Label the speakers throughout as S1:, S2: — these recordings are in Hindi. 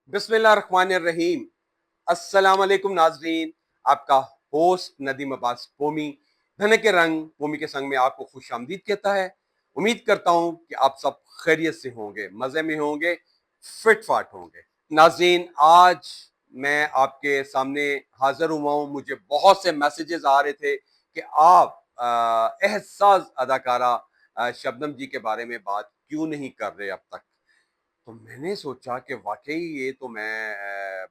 S1: बिस्मिल्लाहिर्रहमानिर्रहीम। अस्सलाम वालेकुम नाजरीन। आपका होस्ट नदीम अब्बास पोमी धन के रंग पोमी के संग में आपको खुश आमदीद कहता है। उम्मीद करता हूं कि आप सब खैरियत से होंगे, मजे में होंगे, फिट फाट होंगे। नाजरीन, आज मैं आपके सामने हाजिर हुआ हूं। मुझे बहुत से मैसेजेस आ रहे थे कि आप एहसास अदाकारा शबनम जी के बारे में बात क्यों नहीं कर रहे अब तक। तो मैंने सोचा कि वाकई ये तो मैं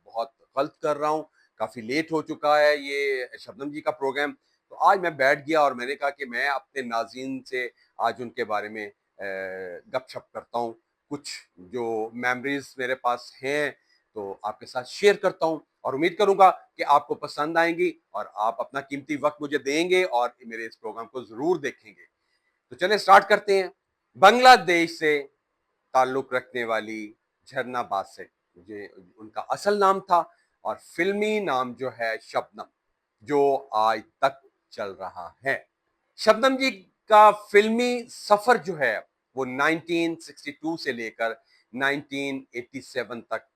S1: बहुत गलत कर रहा हूँ। काफी लेट हो चुका है ये शबनम जी का प्रोग्राम। तो आज मैं बैठ गया और मैंने कहा कि मैं अपने नाज़रीन से आज उनके बारे में गपशप करता हूँ। कुछ जो मेमोरीज मेरे पास हैं तो आपके साथ शेयर करता हूँ और उम्मीद करूंगा कि आपको पसंद आएंगी और आप अपना कीमती वक्त मुझे देंगे और मेरे इस प्रोग्राम को जरूर देखेंगे। तो चलिए स्टार्ट करते हैं। बांग्लादेश से ताल्लुक रखने वाली झरना बासित, मुझे उनका असल नाम था और फिल्मी नाम जो है शबनम, जो आज तक चल रहा है। शबनम जी का फिल्मी सफर जो है वो 1962 से लेकर 1987 तक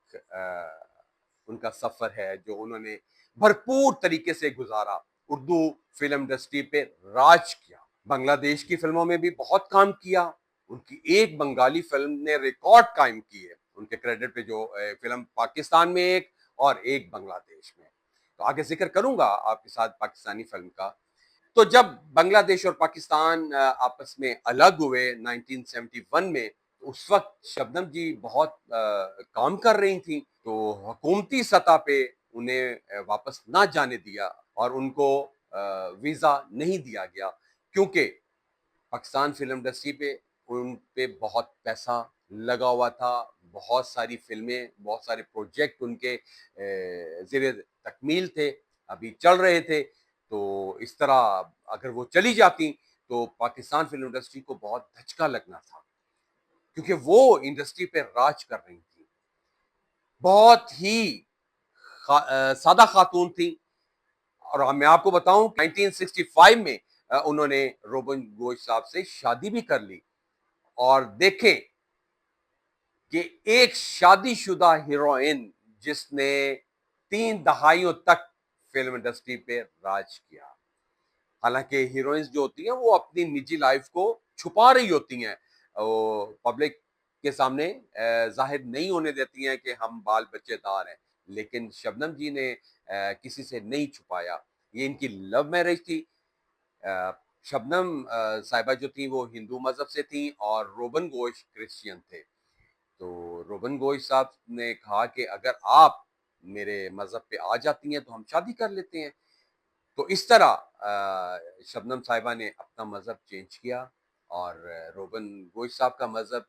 S1: उनका सफर है, जो उन्होंने भरपूर तरीके से गुजारा। उर्दू फिल्म इंडस्ट्री पे राज किया, बांग्लादेश की फिल्मों में भी बहुत काम किया। उनकी एक बंगाली फिल्म ने रिकॉर्ड कायम की है उनके क्रेडिट पे, जो फिल्म पाकिस्तान में एक और एक बांग्लादेश में। तो आगे जिक्र करूंगा आपके साथ पाकिस्तानी फिल्म का। तो जब बांग्लादेश और पाकिस्तान आपस में अलग हुए 1971 में, तो उस वक्त शबनम जी बहुत काम कर रही थी। तो हुकूमती सतह पे उन्हें वापस ना जाने दिया और उनको वीजा नहीं दिया गया, क्योंकि पाकिस्तान फिल्म इंडस्ट्री पे उन पे बहुत पैसा लगा हुआ था। बहुत सारी फिल्में, बहुत सारे प्रोजेक्ट उनके ज़ेरे तकमील थे, अभी चल रहे थे। तो इस तरह अगर वो चली जाती तो पाकिस्तान फिल्म इंडस्ट्री को बहुत धचका लगना था, क्योंकि वो इंडस्ट्री पे राज कर रही थी। बहुत ही सादा खातून थी। और मैं आपको बताऊं 1965 में उन्होंने रोबन गोश साहब से शादी भी कर ली। और देखें कि एक शादीशुदा हीरोइन जिसने 3 दहाइयों तक फिल्म इंडस्ट्री पे राज किया। हालांकि हीरोइंस जो होती हैं वो अपनी निजी लाइफ को छुपा रही होती हैं, वो पब्लिक के सामने जाहिर नहीं होने देती हैं कि हम बाल बच्चेदार हैं। लेकिन शबनम जी ने किसी से नहीं छुपाया। ये इनकी लव मैरिज थी। शबनम साहिबा जो थी वो हिंदू मजहब से थी और रोबन गोश क्रिश्चियन थे। तो रोबन गोश साहब ने कहा कि अगर आप मेरे मजहब पे आ जाती हैं तो हम शादी कर लेते हैं। तो इस तरह शबनम साहिबा ने अपना मजहब चेंज किया और रोबन गोश साहब का मजहब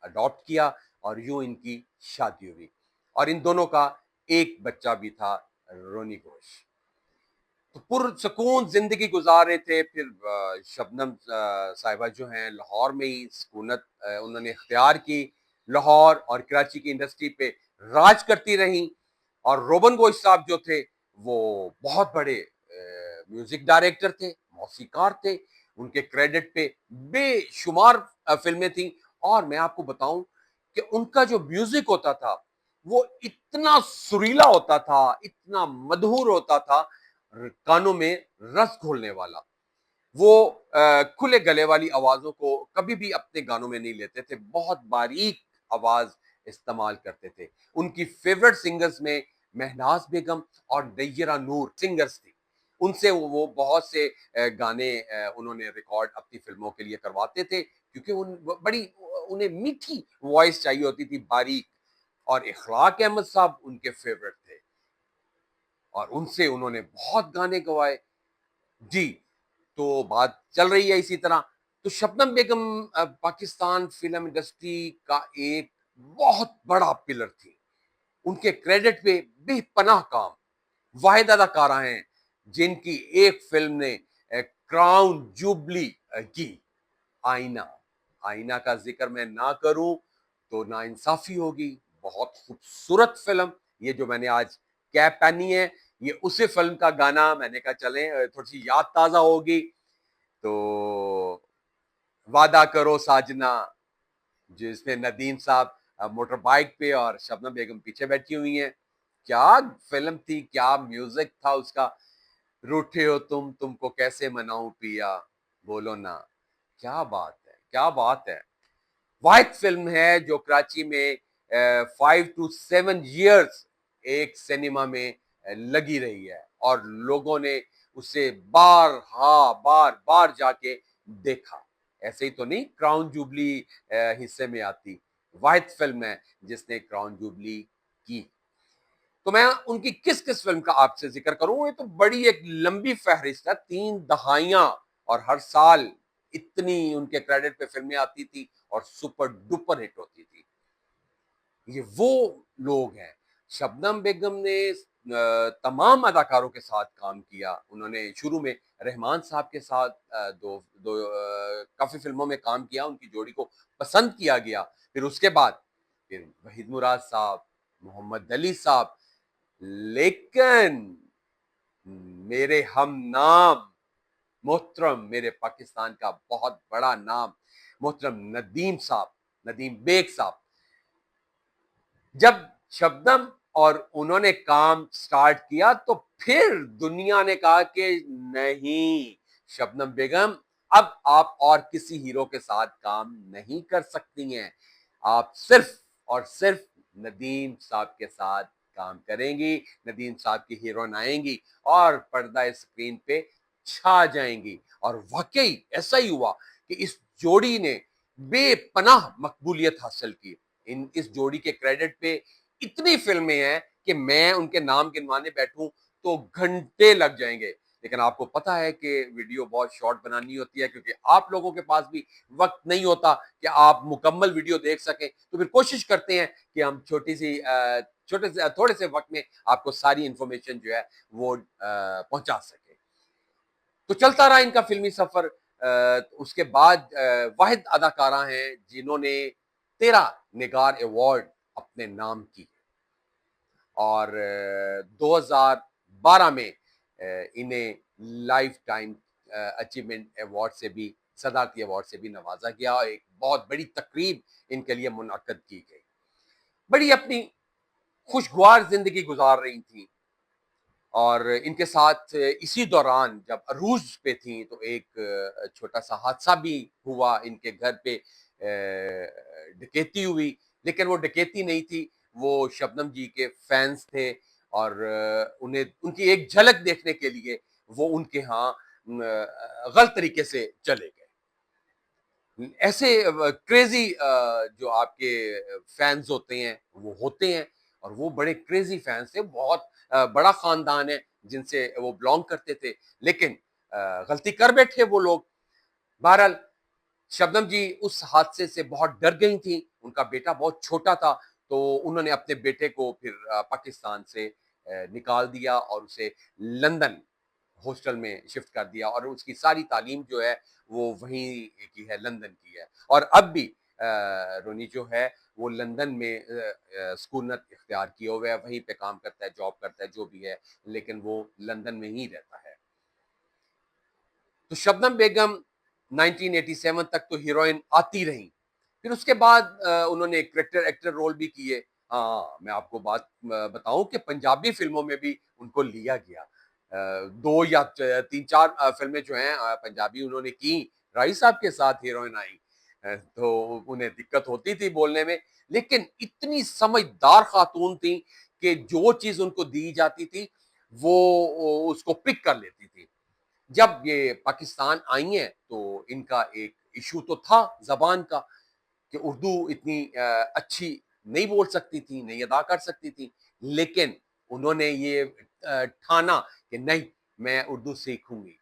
S1: अडॉप्ट किया और यूं इनकी शादी हुई और इन दोनों का एक बच्चा भी था, रोनी घोष। तो पुरसकून जिंदगी गुजार रहे थे। फिर शबनम साहिबा जो हैं लाहौर में ही सुकूनत उन्होंने इख्तियार की। लाहौर और कराची की इंडस्ट्री पे राज करती रहीं। और रोबन गोश साहब जो थे वो बहुत बड़े म्यूजिक डायरेक्टर थे, मौसीकार थे। उनके क्रेडिट पे बेशुमार फिल्में थी। और मैं आपको बताऊं कि उनका जो म्यूजिक होता था वो इतना सुरीला होता था, इतना मधुर होता था, कानों में रस घोलने वाला। वो खुले गले वाली आवाजों को कभी भी अपने गानों में नहीं लेते थे, बहुत बारीक आवाज इस्तेमाल करते थे। उनकी फेवरेट सिंगर्स में महनाज बेगम और नैयरा नूर सिंगर्स थी। उनसे वो बहुत से गाने उन्होंने रिकॉर्ड अपनी फिल्मों के लिए करवाते थे, क्योंकि बड़ी उन्हें मीठी वॉइस चाहिए होती थी, बारीक। और इखलाक अहमद साहब उनके फेवरेट थे और उनसे उन्होंने बहुत गाने गवाए। जी, तो बात चल रही है इसी तरह। तो शबनम बेगम पाकिस्तान फिल्म इंडस्ट्री का एक बहुत बड़ा पिलर थी। उनके क्रेडिट पे बेपनाह काम। वाहिद अदाकारा हैं जिनकी एक फिल्म ने क्राउन जुबली की, आईना। आईना का जिक्र मैं ना करूं तो नाइंसाफी होगी। बहुत खूबसूरत फिल्म। ये जो मैंने आज कैप पहनी है, ये उसी फिल्म का गाना। मैंने कहा चले थोड़ी सी याद ताजा होगी। तो वादा करो साजना, जिसमें नदीम साहब मोटर बाइक पे और शबनम बेगम पीछे बैठी हुई हैं। क्या फिल्म थी, क्या म्यूजिक था उसका। रूठे हो तुमको कैसे मनाऊं पिया, बोलो ना। क्या बात है, क्या बात है। वाहिद फिल्म है जो कराची में 5 to 7 years एक सिनेमा में लगी रही है और लोगों ने उसे बार बार जाके देखा। ऐसे ही तो नहीं क्राउन जुबली हिस्से में आती, वाहिद फिल्म है जिसने क्राउन जुबली की। तो मैं उनकी किस किस फिल्म का आपसे जिक्र करूं, ये तो बड़ी एक लंबी फहरिस्त है, 3 दहाइयां, और हर साल इतनी उनके क्रेडिट पे फिल्में आती थी और सुपर डुपर हिट होती थी। ये वो लोग हैं। शबनम बेगम ने तमाम अदाकारों के साथ काम किया। उन्होंने शुरू में रहमान साहब के साथ दो दो काफी फिल्मों में काम किया, उनकी जोड़ी को पसंद किया गया। फिर उसके बाद फिर वहीद मुराद साहब, मोहम्मद अली साहब, लेकिन मेरे हम नाम मोहतरम, मेरे पाकिस्तान का बहुत बड़ा नाम मोहतरम नदीम साहब, नदीम बेग साहब, जब शबनम और उन्होंने काम स्टार्ट किया तो फिर दुनिया ने कहा कि नहीं शबनम बेगम, अब आप और किसी हीरो के साथ काम नहीं कर सकती हैं, आप सिर्फ और सिर्फ नदीम साहब के साथ काम करेंगी। नदीम साहब की हीरोइन आएंगी और पर्दा स्क्रीन पे छा जाएंगी। और वाकई ऐसा ही हुआ कि इस जोड़ी ने बेपनाह मकबूलियत हासिल की। इस जोड़ी के क्रेडिट पे इतनी फिल्में हैं कि मैं उनके नाम गिनवाने बैठूं तो घंटे लग जाएंगे। लेकिन आपको पता है कि वीडियो बहुत शॉर्ट बनानी होती है, क्योंकि आप लोगों के पास भी वक्त नहीं होता कि आप मुकम्मल वीडियो देख सकें। तो फिर कोशिश करते हैं कि हम छोटे से थोड़े से वक्त में आपको सारी इंफॉर्मेशन जो है वो पहुंचा सके। तो चलता रहा इनका फिल्मी सफर। उसके बाद वाहिद अदाकारा हैं जिन्होंने 13 निगार अवार्ड अपने नाम की, और 2012 में इन्हें लाइफ टाइम अचीवमेंट अवार्ड से भी, सदारती अवार्ड से भी नवाजा गया और एक बहुत बड़ी तकरीब इनके लिए मुनक्कद की गई। बड़ी अपनी खुशगवार जिंदगी गुजार रही थी, और इनके साथ इसी दौरान जब अरूज पे थी तो एक छोटा सा हादसा भी हुआ। इनके घर पे डकैती हुई, लेकिन वो डकैती नहीं थी, वो शबनम जी के फैंस थे और उन्हें उनकी एक झलक देखने के लिए वो उनके यहाँ गलत तरीके से चले गए। ऐसे क्रेजी जो आपके फैंस होते हैं वो होते हैं, और वो बड़े क्रेजी फैंस थे। बहुत बड़ा खानदान है जिनसे वो बिलोंग करते थे, लेकिन गलती कर बैठे वो लोग। बहरहाल शबनम जी उस हादसे से बहुत डर गई थी। उनका बेटा बहुत छोटा था, तो उन्होंने अपने बेटे को फिर पाकिस्तान से निकाल दिया और उसे लंदन हॉस्टल में शिफ्ट कर दिया, और उसकी सारी तालीम जो है वो वहीं की है, लंदन की है। और अब भी रोनी जो है वो लंदन में सुकूनत इख्तियार किए हुए है, वहीं पे काम करता है, जॉब करता है, जो भी है, लेकिन वो लंदन में ही रहता है। तो शबनम बेगम 1987 तक तो हीरोइन आती रही। फिर उसके बाद उन्होंने करेक्टर एक्टर रोल भी किए। हाँ, मैं आपको बात बताऊं कि पंजाबी फिल्मों में भी उनको लिया गया। 2 या 3 4 फिल्में जो हैं पंजाबी उन्होंने की। राही साहब के साथ हीरोइन आई, तो उन्हें दिक्कत होती थी बोलने में, लेकिन इतनी समझदार खातून थी कि जो चीज उनको दी जाती थी वो उसको पिक कर लेती थी। जब ये पाकिस्तान आई हैं तो इनका एक इशू तो था जबान का, कि उर्दू इतनी अच्छी नहीं बोल सकती थी, नहीं अदा कर सकती थी, लेकिन उन्होंने ये ठाना कि नहीं, मैं उर्दू सीखूंगी।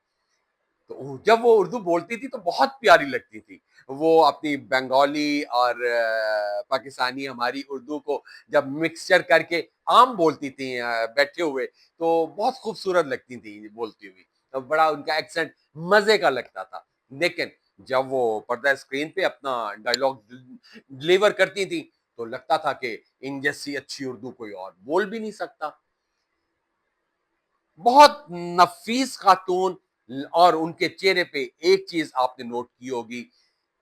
S1: तो जब वो उर्दू बोलती थी तो बहुत प्यारी लगती थी। वो अपनी बंगाली और पाकिस्तानी हमारी उर्दू को जब मिक्सचर करके आम बोलती थी बैठे हुए, तो बहुत खूबसूरत लगती थी बोलती हुई। तो बड़ा उनका एक्सेंट मजे का लगता था। लेकिन जब वो पर्दा स्क्रीन पे अपना डायलॉग डिलीवर करती थी तो लगता था कि इन जैसी अच्छी उर्दू कोई और बोल भी नहीं सकता। बहुत नफीस खातून। और उनके चेहरे पे एक चीज आपने नोट की होगी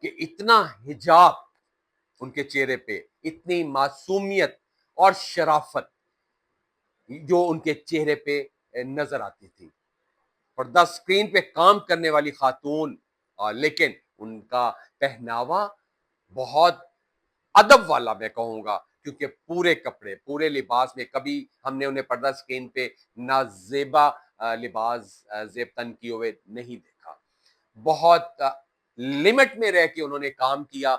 S1: कि इतना हिजाब उनके चेहरे पे, इतनी मासूमियत और शराफत जो उनके चेहरे पे नजर आती थी। पर्दा स्क्रीन पे काम करने वाली खातून, लेकिन उनका पहनावा बहुत अदब वाला मैं कहूंगा, क्योंकि पूरे कपड़े पूरे लिबास में कभी हमने उन्हें पर्दा स्क्रीन पे नाजेबा लिबास जेब तन किए हुए नहीं देखा। बहुत लिमिट में रह के उन्होंने काम किया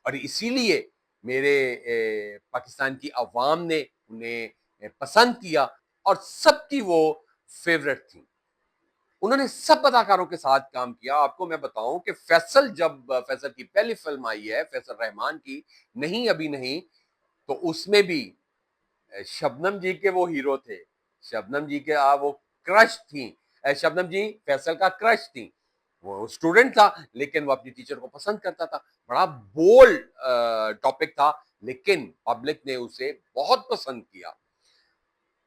S1: और इसीलिए मेरे पाकिस्तान की अवाम ने उन्हें पसंद किया और सबकी वो फेवरेट थी। उन्होंने सब अदाकारों के साथ काम किया। आपको मैं बताऊं कि फैसल की पहली फिल्म आई है फैसल रहमान की, नहीं अभी नहीं, तो उसमें भी शबनम जी के वो हीरो थे। शबनम जी के वो क्रश थी। शबनम जी फैसल का क्रश थी। वो स्टूडेंट था लेकिन वो अपनी टीचर को पसंद करता था। बड़ा बोल्ड टॉपिक था, लेकिन पब्लिक ने उसे बहुत पसंद किया।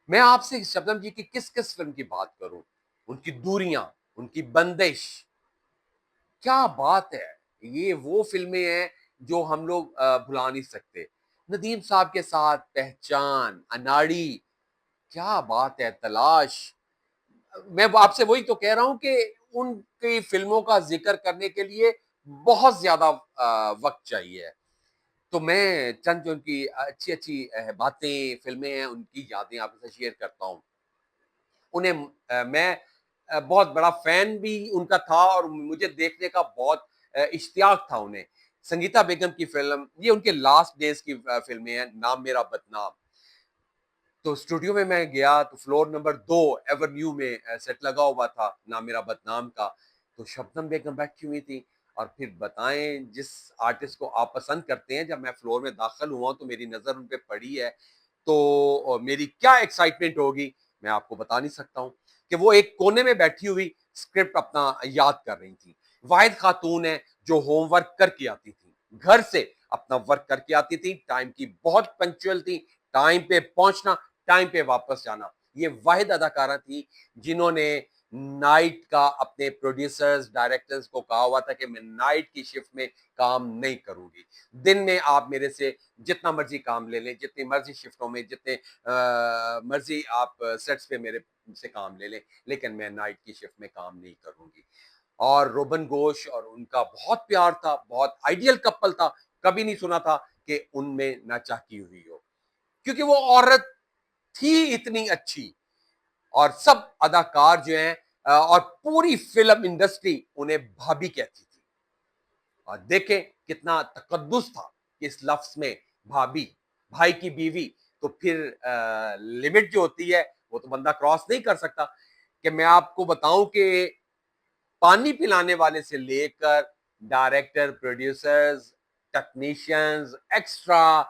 S1: मैं आपसे शबनम जी की किस किस फिल्म की बात करूं, उनकी दूरियां, उनकी बंदिश, क्या बात है। ये वो फिल्में हैं जो हम लोग भुला नहीं सकते। नदीम साहब के साथ पहचान, अनाड़ी, क्या बात है, तलाश। मैं आपसे वही तो कह रहा हूं कि उनकी फिल्मों का जिक्र करने के लिए बहुत ज्यादा वक्त चाहिए। तो मैं चंद जो उनकी अच्छी अच्छी बातें, फिल्में हैं, उनकी यादें आपके साथ शेयर करता हूं। उन्हें मैं बहुत बड़ा फैन भी उनका था और मुझे देखने का बहुत इश्तियाक था उन्हें। संगीता बेगम की फिल्म, ये उनके लास्ट डेज की फिल्में हैं, नाम मेरा बदनाम। तो स्टूडियो में मैं गया तो फ्लोर नंबर 2 एवेन्यू में सेट लगा हुआ था नाम मेरा बदनाम का। तो शबनम बेगम बैठी हुई थी और फिर बताएं, जिस आर्टिस्ट को आप पसंद करते हैं, जब मैं फ्लोर में दाखिल हुआ तो मेरी नजर उन पे पड़ी है, तो मेरी क्या एक्साइटमेंट होगी मैं आपको बता नहीं सकता हूँ। कि वो एक कोने में बैठी हुई स्क्रिप्ट अपना याद कर रही थी। वाहिद खातून है जो होमवर्क करके आती थी, घर से अपना वर्क करके आती थी, टाइम की बहुत पंक्चुअल थी, टाइम पे पहुंचना, टाइम पे वापस जाना। ये वाहिद अदाकारा थी जिन्होंने नाइट का अपने प्रोड्यूसर्स, डायरेक्टर्स को कहा हुआ था कि मैं नाइट की शिफ्ट में काम नहीं करूंगी। दिन में आप मेरे से जितना मर्जी काम ले लें, जितनी मर्जी शिफ्टों में, जितने मर्जी आप सेट्स पे मेरे से काम ले लें, लेकिन मैं नाइट की शिफ्ट में काम नहीं करूंगी। और रोबन घोष और उनका बहुत प्यार था, बहुत आइडियल कपल था। कभी नहीं सुना था कि उनमें नाचाकी हुई हो, क्योंकि वो औरत थी इतनी अच्छी। और सब अदाकार जो हैं और पूरी फिल्म इंडस्ट्री उन्हें भाभी कहती थी। और देखें कितना तकद्दुस था इस लफ्ज में, भाभी, भाई की बीवी। तो फिर लिमिट जो होती है वो तो बंदा क्रॉस नहीं कर सकता। कि मैं आपको बताऊं कि पानी पिलाने वाले से लेकर director, producers, technicians, extra,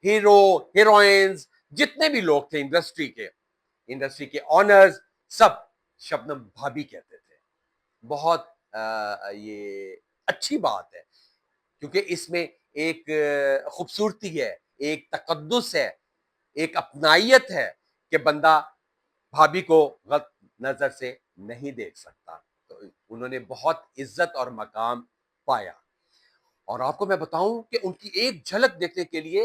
S1: hero, heroines, जितने भी लोग थे इंडस्ट्री के ऑनर्स, सब शबनम भाभी कहते थे। बहुत ये अच्छी बात है, क्योंकि इसमें एक खूबसूरती है, एक तकद्दुस है, एक अपनाइयत है कि बंदा भाभी को गलत नजर से नहीं देख सकता। तो उन्होंने बहुत इज्जत और मकाम पाया। और आपको मैं बताऊं कि उनकी एक झलक देखने के लिए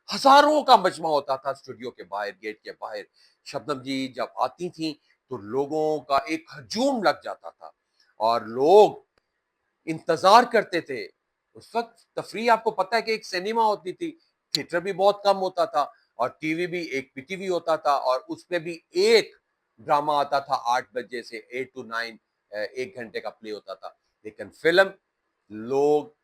S1: हजारों का मजमा होता था स्टूडियो के बाहर, गेट के बाहर। शबनम जी जब आती थी तो लोगों का एक हजूम लग जाता था और लोग इंतजार करते थे। उस वक्त तफरी, आपको पता है कि एक सिनेमा होती थी, थिएटर भी बहुत कम होता था और टीवी भी एक पीटीवी होता था, और उसमें भी एक ड्रामा आता था 8 बजे से 8 to 9, 1 घंटे का प्ले होता था। लेकिन फिल्म लोग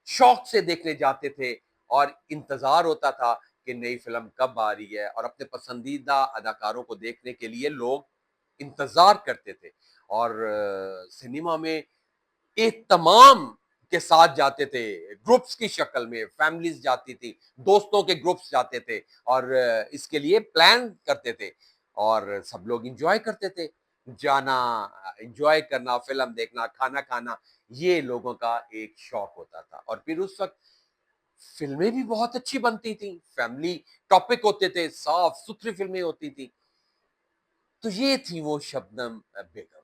S1: शौक से देखने जाते थे और इंतजार होता था कि नई फिल्म कब आ रही है, और अपने पसंदीदा अदाकारों को देखने के लिए लोग इंतजार करते थे। और सिनेमा में एक तमाम के साथ जाते थे, ग्रुप्स की शक्ल में, फैमिलीज जाती थी, दोस्तों के ग्रुप्स जाते थे और इसके लिए प्लान करते थे और सब लोग एंजॉय करते थे। जाना, एंजॉय करना, फिल्म देखना, खाना खाना, ये लोगों का एक शौक होता था। और फिर उस वक्त फिल्में भी बहुत अच्छी बनती थी, फैमिली टॉपिक होते थे, साफ सुथरी फिल्में होती थी। तो ये थी वो शबनम बेगम।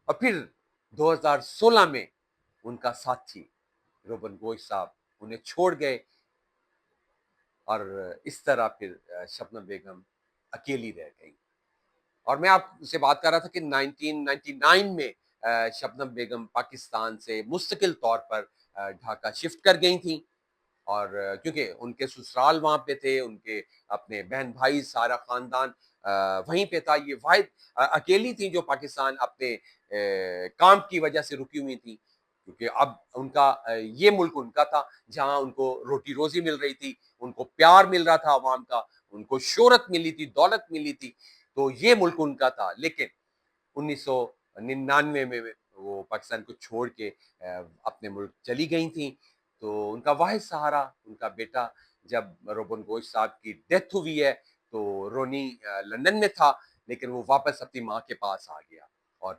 S1: और फिर 2016 में उनका साथी रोबन घोष साहब उन्हें छोड़ गए। और इस तरह फिर शबनम बेगम अकेली रह गई। और मैं आपसे बात कर रहा था कि 1999 में शबनम बेगम पाकिस्तान से मुस्तकिल तौर पर ढाका शिफ्ट कर गई थी। और क्योंकि उनके ससुराल वहाँ पे थे, उनके अपने बहन भाई सारा खानदान वहीं पे था। ये वाहिद अकेली थी जो पाकिस्तान अपने काम की वजह से रुकी हुई थी, क्योंकि अब उनका ये मुल्क उनका था जहाँ उनको रोटी रोजी मिल रही थी, उनको प्यार मिल रहा था अवाम का, उनको शोहरत मिली थी, दौलत मिली थी, तो ये मुल्क उनका था। लेकिन 1999 में वो पाकिस्तान को छोड़ के अपने मुल्क चली गई थी। तो उनका वाहिद सहारा उनका बेटा, जब रोबन गोश साहब की डेथ हुई है तो रोनी लंदन में था, लेकिन वो वापस अपनी माँ के पास आ गया और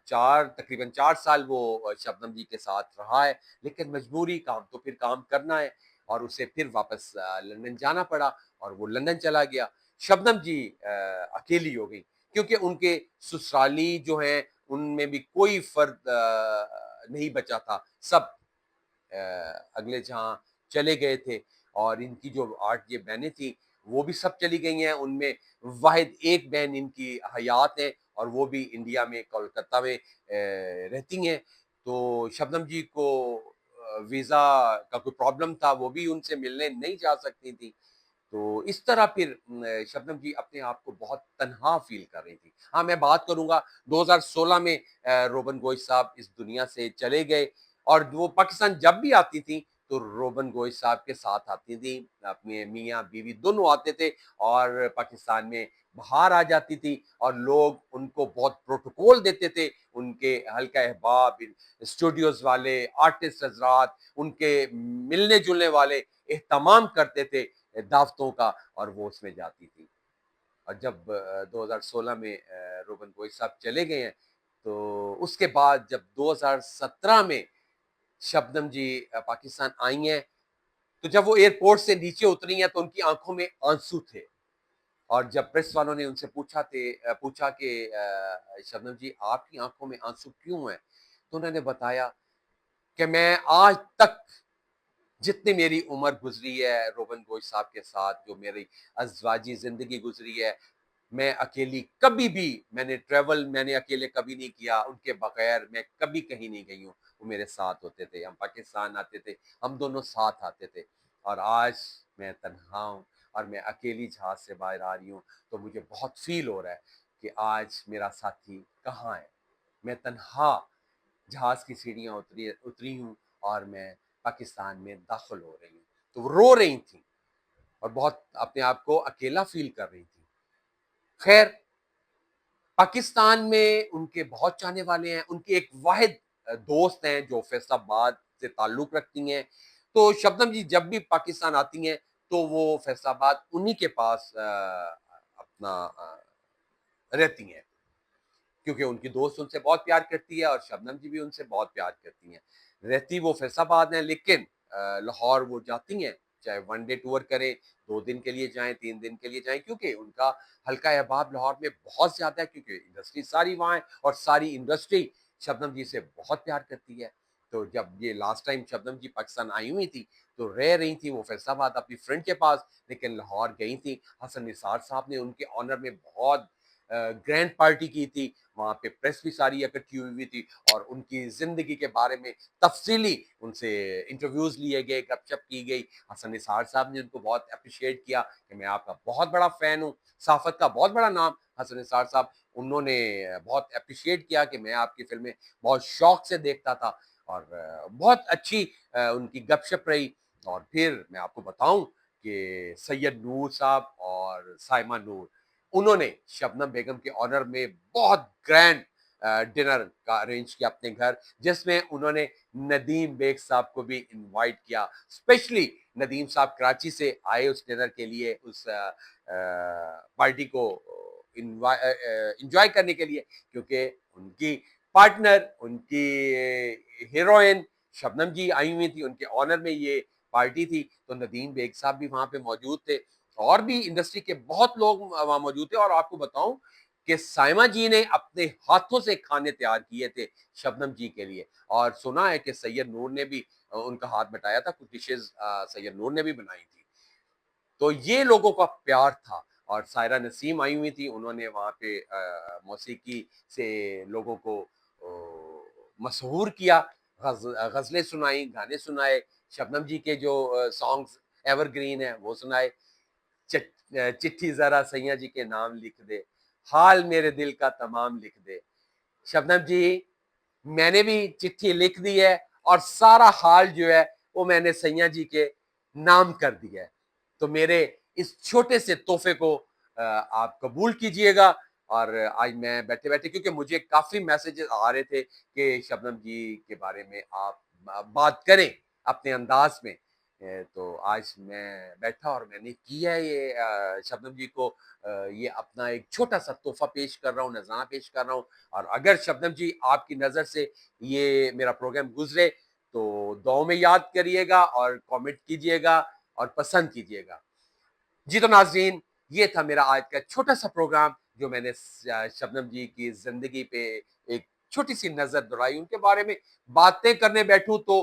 S1: तकरीबन 4 साल वो शबनम जी के साथ रहा है। लेकिन मजबूरी, काम तो फिर काम करना है, और उसे फिर वापस लंदन जाना पड़ा और वो लंदन चला गया। शबनम जी अकेली हो गई, क्योंकि उनके ससुराली जो हैं उनमें भी कोई फर्द नहीं बचा था, सब अगले जहाँ चले गए थे। और इनकी जो 8 ये बहनें थी वो भी सब चली गई हैं। उनमें वाहिद एक बहन इनकी हयात है और वो भी इंडिया में कोलकाता में रहती हैं। तो शबनम जी को वीज़ा का कोई प्रॉब्लम था, वो भी उनसे मिलने नहीं जा सकती थी। तो इस तरह फिर शबनम जी अपने आप को बहुत तन्हा फील कर रही थी। हाँ, मैं बात करूँगा 2016 में रोबन गोश साहब इस दुनिया से चले गए, और वो पाकिस्तान जब भी आती थी तो रोबन गोश साहब के साथ आती थी, अपने मियाँ बीवी दोनों आते थे और पाकिस्तान में बाहर आ जाती थी, और लोग उनको बहुत प्रोटोकॉल देते थे। उनके हल्का अहबाब, स्टूडियोज वाले, आर्टिस्ट हजरात उनके मिलने जुलने वाले एहतमाम करते थे दावतों का, और वो उसमें जाती थी। और जब 2016 में रोबन गोश साहब चले गए हैं, तो उसके बाद जब 2017 में शबनम जी पाकिस्तान आई हैं, तो जब वो एयरपोर्ट से नीचे उतरी हैं तो उनकी आंखों में आंसू थे। और जब प्रेस वालों ने उनसे पूछा कि शबनम जी आपकी आंखों में आंसू क्यों हैं, तो उन्होंने बताया कि मैं आज तक जितनी मेरी उम्र गुजरी है रोबन गोश साहब के साथ, जो मेरी अज़वाजी ज़िंदगी गुजरी है, मैं अकेली कभी भी मैंने अकेले कभी नहीं किया। उनके बगैर मैं कभी कहीं नहीं गई हूँ। वो मेरे साथ होते थे, हम पाकिस्तान आते थे, हम दोनों साथ आते थे। और आज मैं तन्हा हूँ और मैं अकेली जहाज से बाहर आ रही हूँ, तो मुझे बहुत फील हो रहा है कि आज मेरा साथी कहाँ है। मैं तन्हा जहाज की सीढ़ियां उतरी उतरी हूँ और मैं पाकिस्तान में दाखिल हो रही हूँ। तो वो रो रही थी और बहुत अपने आप को अकेला फील कर रही थी। खैर, पाकिस्तान में उनके बहुत चाहने वाले हैं। उनकी एक वाहिद दोस्त हैं जो फैसलाबाद से ताल्लुक रखती हैं। तो शबनम जी जब भी पाकिस्तान आती हैं तो वो फैसलाबाद उन्हीं के पास अपना रहती हैं, क्योंकि उनकी दोस्त उनसे बहुत प्यार करती है और शबनम जी भी उनसे बहुत प्यार करती हैं। रहती वो फैसलाबाद हैं, लेकिन लाहौर वो जाती हैं, चाहे वन डे टूर करें, 2 दिन के लिए जाएं, 3 दिन के लिए जाएं, क्योंकि उनका हल्का अहबाब लाहौर में बहुत ज्यादा है, क्योंकि इंडस्ट्री सारी वहाँ है और सारी इंडस्ट्री शबनम जी से बहुत प्यार करती है। तो जब ये लास्ट टाइम शबनम जी पाकिस्तान आई हुई थी तो रह रही थी वो फैसलाबाद अपनी फ्रेंड के पास, लेकिन लाहौर गई थी। हसन निसार साहब ने उनके ऑनर में बहुत ग्रैंड पार्टी की थी। वहाँ पे प्रेस भी सारी इकट्ठी हुई थी और उनकी जिंदगी के बारे में तफसीली उनसे इंटरव्यूज लिए गए, गपशप की गई। हसन निसार साहब ने उनको बहुत अप्रिशिएट किया कि मैं आपका बहुत बड़ा फैन हूँ। सहाफत का बहुत बड़ा नाम हसन निसार साहब, उन्होंने बहुत अप्रिशिएट किया कि मैं आपकी फिल्में बहुत शौक से देखता था, और बहुत अच्छी उनकी गपशप रही। और फिर मैं आपको बताऊं कि सैयद नूर साहब और साइमा नूर, उन्होंने शबनम बेगम के ऑनर में बहुत ग्रैंड डिनर का अरेंज किया अपने घर, जिसमें उन्होंने नदीम बेग साहब को भी इनवाइट किया। स्पेशली नदीम साहब कराची से आए उस डिनर के लिए, उस पार्टी को इंजॉय करने के लिए, क्योंकि उनकी पार्टनर, उनकी हीरोइन शबनम जी आई हुई थी, उनके ऑनर में ये पार्टी थी। तो नदीम बेग साहब भी वहां पे मौजूद थे और भी इंडस्ट्री के बहुत लोग वहां मौजूद थे। और आपको बताऊं कि साइमा जी ने अपने हाथों से खाने तैयार किए थे शबनम जी के लिए, और सुना है कि सैयद नूर ने भी उनका हाथ बटाया था, कुछ डिशेज सैयद नूर ने भी बनाई थी। तो ये लोगों का प्यार था। और सायरा नसीम आई हुई थी, उन्होंने वहाँ पे मौसीकी से लोगों को मशहूर किया, गज़लें सुनाई, गाने सुनाए, शबनम जी के जो सॉन्ग्स एवरग्रीन हैं वो सुनाए। चिट्ठी ज़रा सैयां जी के नाम लिख दे, हाल मेरे दिल का तमाम लिख दे। शबनम जी, मैंने भी चिट्ठी लिख दी है और सारा हाल जो है वो मैंने सैयां जी के नाम कर दिया है। तो मेरे इस छोटे से तोहफे को आप कबूल कीजिएगा। और आज मैं बैठे-बैठे, क्योंकि मुझे काफ़ी मैसेजेस आ रहे थे कि शबनम जी के बारे में आप बात करें अपने अंदाज में। तो आज मैं बैठा और मैंने किया ये शबनम जी को ये अपना एक छोटा-सा तोहफा पेश कर रहा हूँ, नज़राना पेश कर रहा हूँ। और अगर शबनम जी आपकी नज़र से ये मेरा प्रोग्राम गुज़रे तो दुआओं में याद करिएगा और कमेंट कीजिएगा और पसंद कीजिएगा। जी तो नाज़रीन, ये था मेरा आज का छोटा-सा प्रोग्राम जो मैंने शबनम जी की ज़िंदगी पे एक छोटी-सी नज़र दौड़ाई। उनके बारे में बातें करने बैठूँ तो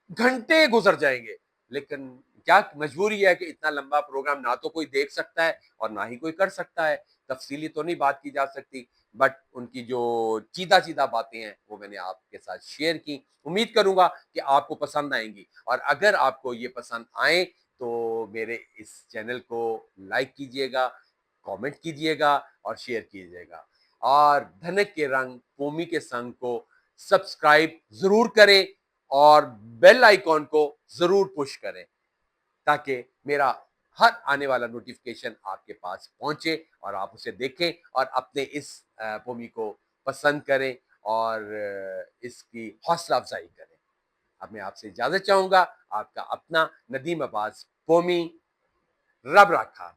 S1: घंटे गुजर जाएंगे, लेकिन क्या मजबूरी है कि इतना लंबा प्रोग्राम ना तो कोई देख सकता है और ना ही कोई कर सकता है। तफसीली तो नहीं बात की जा सकती, बट उनकी जो चीदा चीदा बातें हैं वो मैंने आपके साथ शेयर की। उम्मीद करूंगा कि आपको पसंद आएंगी, और अगर आपको ये पसंद आए तो मेरे इस चैनल को लाइक कीजिएगा, कमेंट कीजिएगा और शेयर कीजिएगा। और धनक के रंग भूमि के संग को सब्सक्राइब जरूर करें और बेल आइकॉन को जरूर पुश करें, ताकि मेरा हर आने वाला नोटिफिकेशन आपके पास पहुंचे और आप उसे देखें और अपने इस पोमी को पसंद करें और इसकी हौसला अफजाई करें। अब मैं आपसे इजाजत चाहूंगा। आपका अपना नदीम अब्बास पोमी। रब रखा।